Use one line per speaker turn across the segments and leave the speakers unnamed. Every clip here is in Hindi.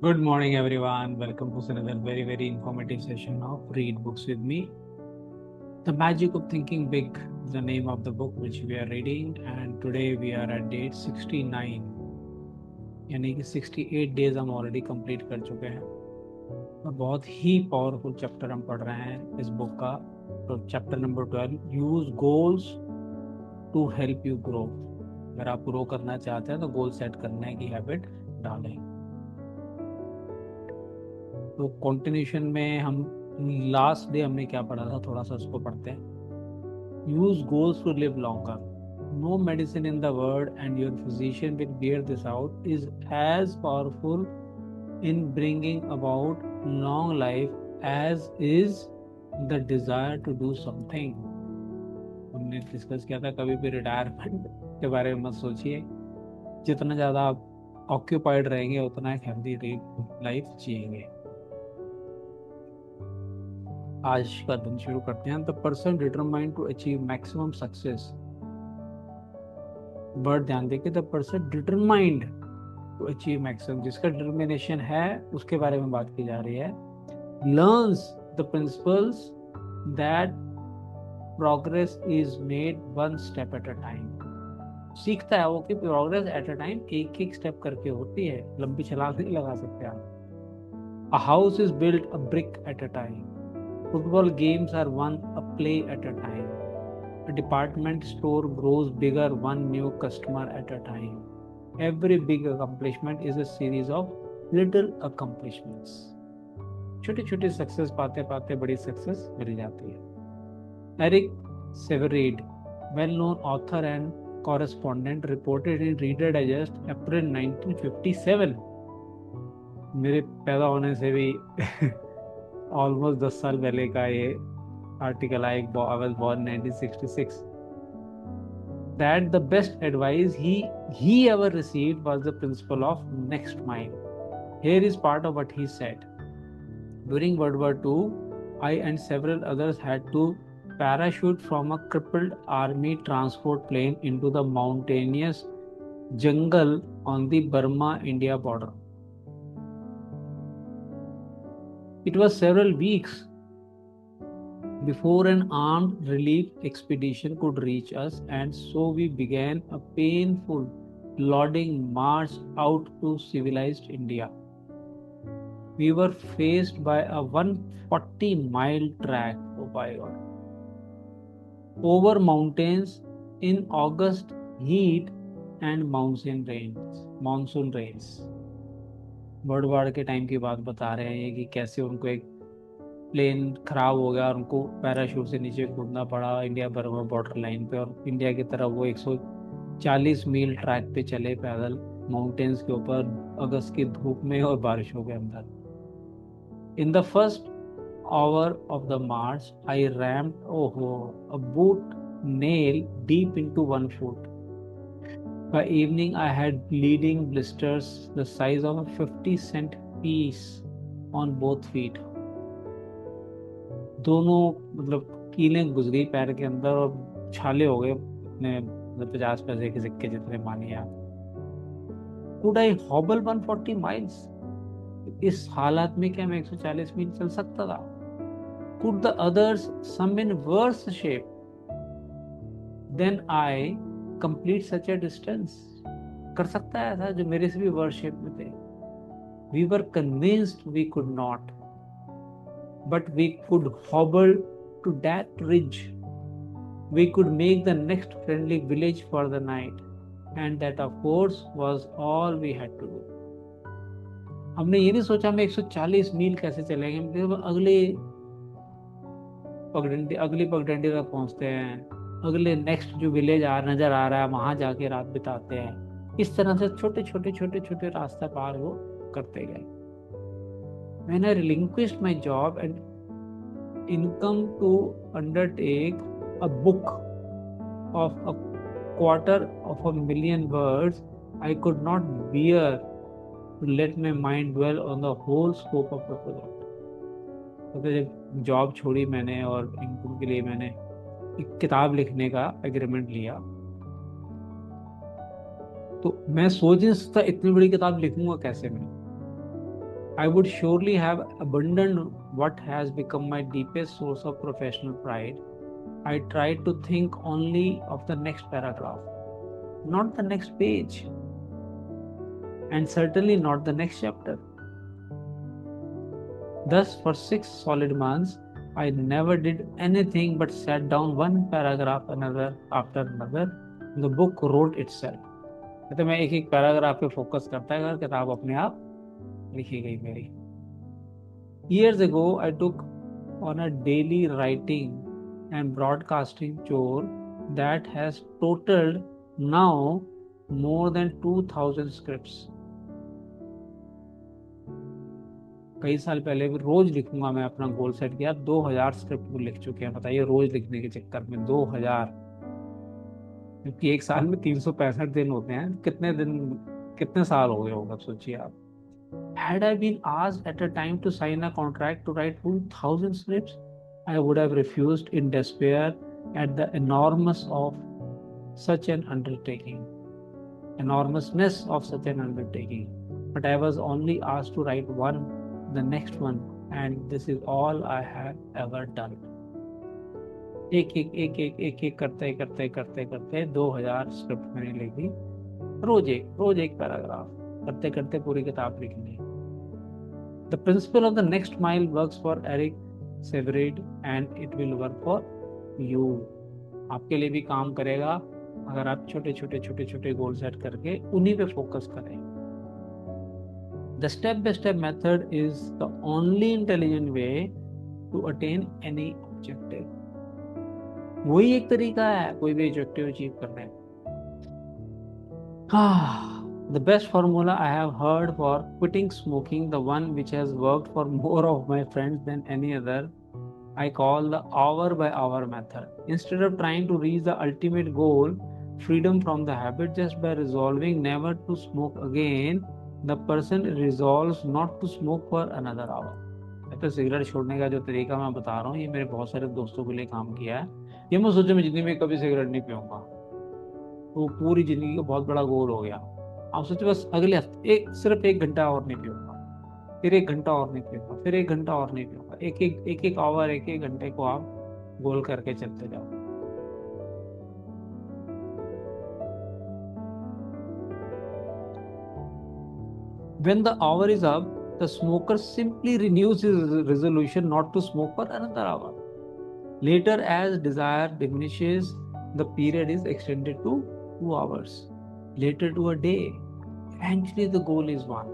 Good morning, everyone. Welcome to another very informative session of Read Books with me. The Magic of Thinking Big is the name of the book which we are reading, and today we are at date 69. यानी कि 68 डेज हम ऑलरेडी कंप्लीट कर चुके हैं और बहुत ही पावरफुल चैप्टर हम पढ़ रहे हैं इस बुक का। तो chapter number 12, use goals to help you grow. अगर आप ग्रो करना चाहते हैं तो गोल सेट करने की हैबिट डालें। तो कंटिन्यूशन में हम लास्ट डे हमने क्या पढ़ा था, थोड़ा सा उसको पढ़ते हैं। Use goals to live longer. No medicine in the world and your physician will bear this out is as powerful in bringing about long life as is the desire to do something. हमने डिस्कस किया था कभी भी रिटायरमेंट के बारे में मत सोचिए। जितना ज़्यादा आप ऑक्यूपाइड रहेंगे उतना एक हेल्दी लाइफ जिएंगे। आज का दिन शुरू करते हैं। The person determined to achieve maximum success. Word ध्यान देखिए, the person determined to achieve maximum, जिसका डिटर्मिनेशन है उसके बारे में बात की जा रही है। Learns the principles that progress is made one step at a time. सीखता है वो कि प्रोग्रेस एट अ टाइम एक एक स्टेप करके होती है, लंबी छलांग नहीं लगा सकते आप। A house is built a brick eight a time. Football games are won a play at a time. A department store grows bigger one new customer at a time. Every big accomplishment is a series of little accomplishments. छोटी छोटी सक्सेस पाते पाते बड़ी सक्सेस मिल जाती है। Eric Sevareid, well known author and correspondent, reported in Reader Digest April 1957। मेरे पैदा होने से भी ऑलमोस्ट 10 साल पहले का ये आर्टिकल है। I was born 1966। That the best advice he ever received was the principle of next mile. Here is part of what he said. During World War II, I and several others had to parachute from a crippled army transport plane into the mountainous jungle on the Burma-India border. It was several weeks before an armed relief expedition could reach us, and so we began a painful, plodding march out to civilized India. We were faced by a 140-mile trek, oh my God, over mountains in August heat and monsoon rains. World war के टाइम की बात बता रहे हैं कि कैसे उनको एक प्लेन खराब हो गया और उनको पैराशूट से नीचे कूदना पड़ा इंडिया बर्मा बॉर्डर लाइन पे, और इंडिया की तरफ वो 140 मील ट्रैक पे चले पैदल माउंटेन्स के ऊपर अगस्त की धूप में और बारिशों के अंदर। In the first hour of the march, I rammed a boot nail deep into one foot. By evening, I had bleeding blisters the size of a 50-cent piece on both feet. दोनों मतलब कीलें घुस गई पैर के अंदर और छाले हो गए इतने, मतलब 50 पैसे के सिक्के जितने मानिए आप। Could I hobble 140 miles? इस हालात में क्या मैं 140 मील चल सकता था? Could the others, some in worse shape than I, complete such a distance? कर सकता है ऐसा जो मेरे से भी वर्स शेप में थे? We were convinced we could not, but we could hobble to that ridge. We could make the next friendly village for the night, and that of course was all we had to do. हमने ये नहीं सोचा हम 140 मील कैसे चलेंगे, मतलब अगली पगडंडी तक पहुंचते हैं, अगले नेक्स्ट जो विलेज नजर आ रहा है वहां जाके रात बिताते हैं। इस तरह से छोटे छोटे छोटे छोटे रास्ता पार वो करते गए। When I relinquished my job and income to undertake a book of a quarter of a million words, I could not bear to let my mind dwell on the whole scope of the project. तो जब जॉब छोड़ी मैंने और इनकम के लिए मैंने एक किताब लिखने का एग्रीमेंट लिया, तो मैं सोच नहीं सकता इतनी बड़ी किताब लिखूंगा कैसे मैं। I would surely have abandoned what has become my deepest source of professional pride. I tried to think only of the next paragraph, not the next page, and certainly not the next chapter. Thus, for 6 solid months, I never did anything but sat down one paragraph another after another. The book wrote itself. तो मैं एक एक पैराग्राफ पे फोकस करता है, किताब अपने आप लिखी गई मेरी. Years ago, I took on a daily writing and broadcasting chore that has totaled now more than 2000 scripts. कई साल पहले भी रोज लिखूंगा मैं अपना गोल सेट किया, 2000 स्क्रिप्ट को लिख चुके हैं. बताइए, रोज लिखने के चक्कर में 2000, क्योंकि एक साल में 365 दिन होते हैं. कितने दिन, कितने साल हो गए होगा, सोचिए आप. Had I been asked at a time to sign a contract to write 2000 scripts, I would have refused in despair at the enormousness of such an undertaking. But I was only asked to write one, the next one, and this is all I have ever done. एक एक करते करते करते करते 2000 स्क्रिप्ट मैंने लिखी. रोज एक पैराग्राफ करते करते पूरी किताब लिख ली. The principle of the next mile works for Eric Severid and it will work for you. आपके लिए भी काम करेगा अगर आप छोटे छोटे गोल सेट करके उन्हीं पे फोकस करें. The step-by-step method is the only intelligent way to attain any objective. वही एक तरीका है कोई भी ऑब्जेक्टिव अचीव करने का. The best formula I have heard for quitting smoking, the one which has worked for more of my friends than any other, I call the hour by hour method. Instead of trying to reach the ultimate goal, freedom from the habit, just by resolving never to smoke again, the person resolves not to smoke for another hour. तो सिगरेट छोड़ने का जो तरीका मैं बता रहा हूँ, ये मेरे बहुत सारे दोस्तों के लिए काम किया है. ये मैं सोचा मैं जिंदगी में कभी सिगरेट नहीं पीऊंगा, तो पूरी जिंदगी का बहुत बड़ा गोल हो गया. आप सोचो बस अगले हफ्ते सिर्फ 1 घंटा और नहीं पीऊंगा, फिर 1 घंटा और नहीं पीऊंगा, फिर 1 घंटा और नहीं पीऊंगा. एक आवर, एक घंटे को आप गोल करके चलते जाओ. When the hour is up, the smoker simply renews his resolution not to smoke for another hour. Later, as desire diminishes, the period is extended to 2 hours. Later to a day. Eventually the goal is won.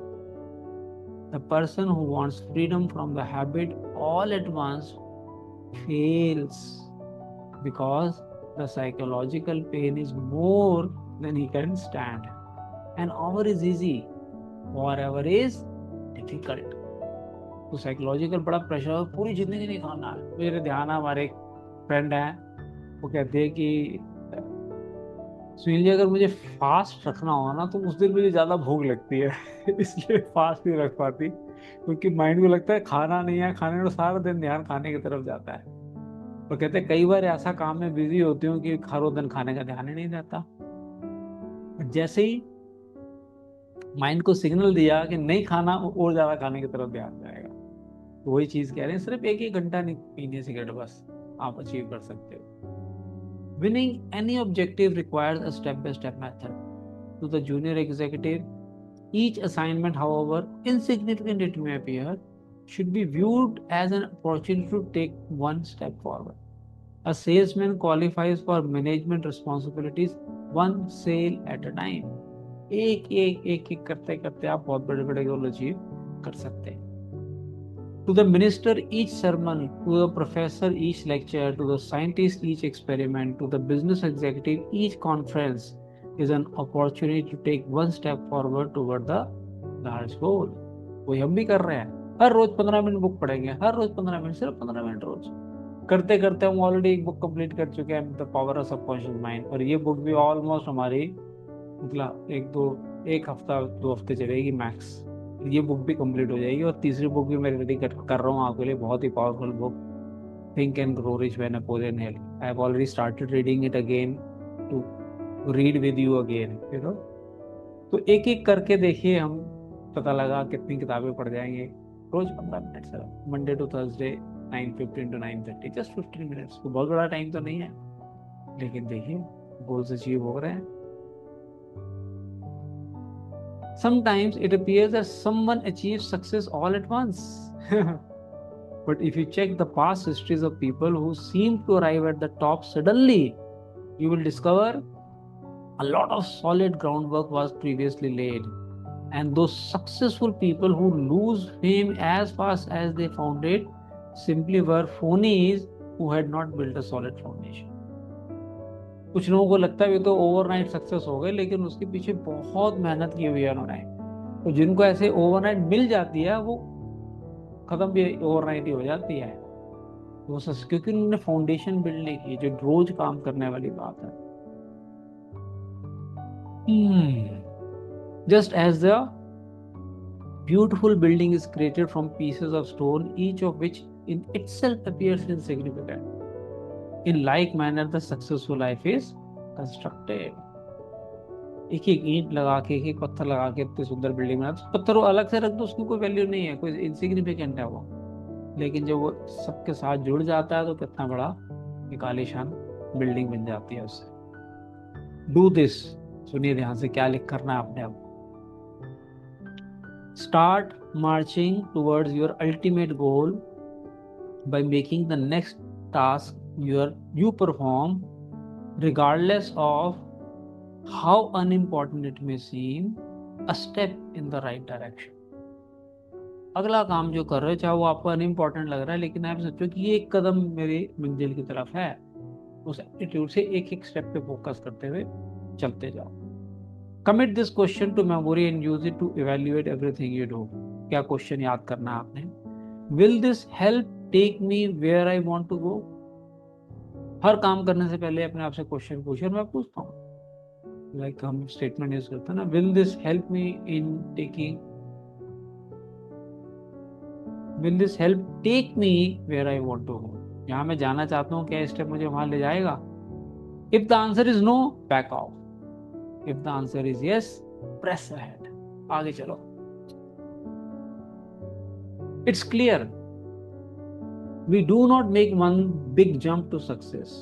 The person who wants freedom from the habit all at once fails because the psychological pain is more than he can stand. An hour is easy, whatever is difficult. तो साइकोलॉजिकल बड़ा प्रेशर, पूरी जिंदगी नहीं खाना है. मेरे ध्यान है, हमारे एक फ्रेंड है, वो कहते हैं कि सुनील जी अगर मुझे फास्ट रखना हो ना तो उस दिन मुझे ज़्यादा भूख लगती है इसलिए फास्ट नहीं रख पाती, क्योंकि माइंड को लगता है खाना नहीं है, खाने में सारा दिन ध्यान खाने की तरफ जाता है. और कहते हैं कई बार ऐसा काम में बिजी होती हूँ कि हर दिन खाने का ध्यान ही नहीं रहता. जैसे ही माइंड को सिग्नल दिया कि नहीं खाना, और ज़्यादा खाने की तरफ ध्यान जाएगा. तो वही चीज़ कह रहे हैं, सिर्फ 1 घंटा नहीं पीनी सिगरेट, बस आप अचीव कर सकते हो. Winning any objective requires a step-by-step method. To the junior executive, each assignment, however insignificant it may appear, should be viewed as an opportunity to take one step forward. A salesman qualifies for management responsibilities one sale at a time. एक करते करते आप बहुत बड़े बड़े गोल अचीव कर सकते हैं. To the minister, each sermon, to the professor, each lecture, to the scientist, each experiment, to the business executive, each conference is an opportunity to take one step forward toward the large goal. वही हम भी कर रहे हैं. हर रोज 15 मिनट बुक पढ़ेंगे, हर रोज 15 मिनट, सिर्फ 15 मिनट रोज. करते करते हम ऑलरेडी एक बुक कंप्लीट कर चुके हैं, the power of subconscious mind. और ये बुक भी ऑलमोस्ट हमारी मतलब एक हफ्ता 2 हफ्ते चलेगी मैक्स. ये बुक भी कंप्लीट हो जाएगी. और तीसरी बुक भी मैं रेडी कर रहा हूँ आपके लिए, बहुत ही powerful book, Think and Grow Rich by Napoleon Hill. I have already started reading it again to read with you again, you know. तो एक एक करके देखिए हम पता लगा कितनी किताबें पढ़ जाएंगे, रोज 15 मिनट से, Monday to Thursday 9:15 to 9:30, just 15 minutes. तो बहुत बड़ा टाइम तो नहीं है, लेकिन देखिए गोल्स अचीव हो रहे हैं। Sometimes it appears that someone achieves success all at once. But if you check the past histories of people who seem to arrive at the top suddenly, you will discover a lot of solid groundwork was previously laid. And those successful people who lose fame as fast as they found it simply were phonies who had not built a solid foundation. कुछ लोगों को लगता है तो ओवरनाइट सक्सेस हो गए, लेकिन उसके पीछे बहुत मेहनत की हुई है उन्होंने। तो जिनको ऐसे ओवरनाइट मिल जाती है वो खत्म भी ओवरनाइट ही हो जाती है, वो क्योंकि उन्होंने फाउंडेशन बिल्ड नहीं की, जो रोज काम करने वाली बात है। Just as the beautiful building is created from pieces of stone, each of which in itself appears insignificant, in like manner the successful life is constructed. एक एक ईंट लगा के, एक एक पत्थर लगा के इतनी सुंदर बिल्डिंग बना, तो पत्थर अलग से रख दो, उसकी कोई वैल्यू नहीं है, कोई इनसिग्निफिकेंट है वो। लेकिन जब वो सबके साथ जुड़ जाता है तो कितना बड़ा एक आलीशान बिल्डिंग बन जाती है उससे। डू दिस, सुनिए ध्यान से क्या लिख करना है आपने अब। Start marching towards your ultimate goal by making the next task you perform, regardless of how unimportant it may seem, a step in the right direction. अगला काम जो कर रहे हो, चाहे वो आपको अनइम्पोर्टेंट लग रहा है, लेकिन आप सोचो कि ये एक कदम मेरी मंजिल की तरफ है, उस एटीट्यूड से एक एक स्टेप पे फोकस करते हुए चलते जाओ। Commit this question to memory and use it to evaluate everything you do. क्या क्वेश्चन याद करना है आपने? Will this help take me where I want to go? हर काम करने से पहले अपने आप से क्वेश्चन पूछिए। मैं पूछता हूँ, लाइक हम स्टेटमेंट यूज करते हैं ना, will this help me in taking, will this help take me where I want to go? जहां मैं जाना चाहता हूँ, क्या स्टेप मुझे वहां ले जाएगा? If the answer is no, back off. If the answer is yes, press ahead, आगे चलो। It's clear, we do not make one big jump to success,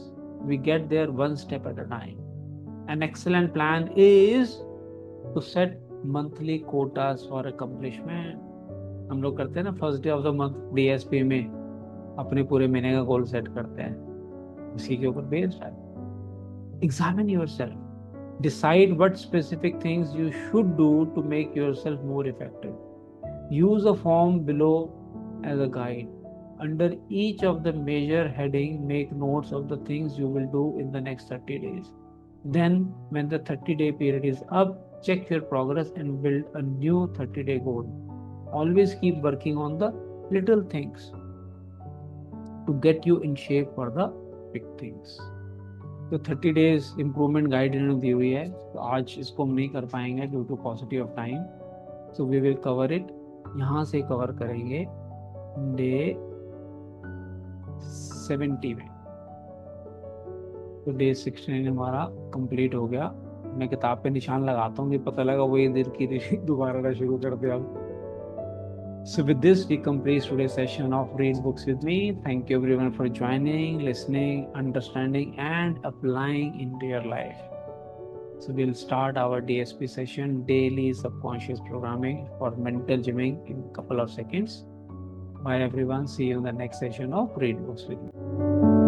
we get there one step at a time. An excellent plan is to set monthly quotas for accomplishment. हम लोग करते हैं ना, first day of the month DSP में अपने पूरे महीने का गोल सेट करते हैं, उसी के ऊपर बेस्ड है। Examine yourself, decide what specific things you should do to make yourself more effective. Use a form below as a guide. Under each of the major heading, make notes of the things you will do in the next 30 days. Then, when the 30-day period is up, check your progress and build a new 30-day goal. Always keep working on the little things to get you in shape for the big things. तो 30 days improvement guide इन्होंने दी हुई है, तो आज इसको हम नहीं कर पाएंगे due to paucity of time. So we will cover it. यहाँ से कवर करेंगे डे 70 में। तो डे 16 हमारा कंप्लीट हो गया। मैं किताब पे निशान लगाता हूँ कि पता लगा वही दिन की दोबारा ना शुरू कर दिया। So with this we complete today's session of Read Books with me. Thank you everyone for joining, listening, understanding and applying into your life. So we'll start our DSP session, daily subconscious programming for mental gymming, in a couple of seconds. Bye everyone. See you in the next session of Read Books with me.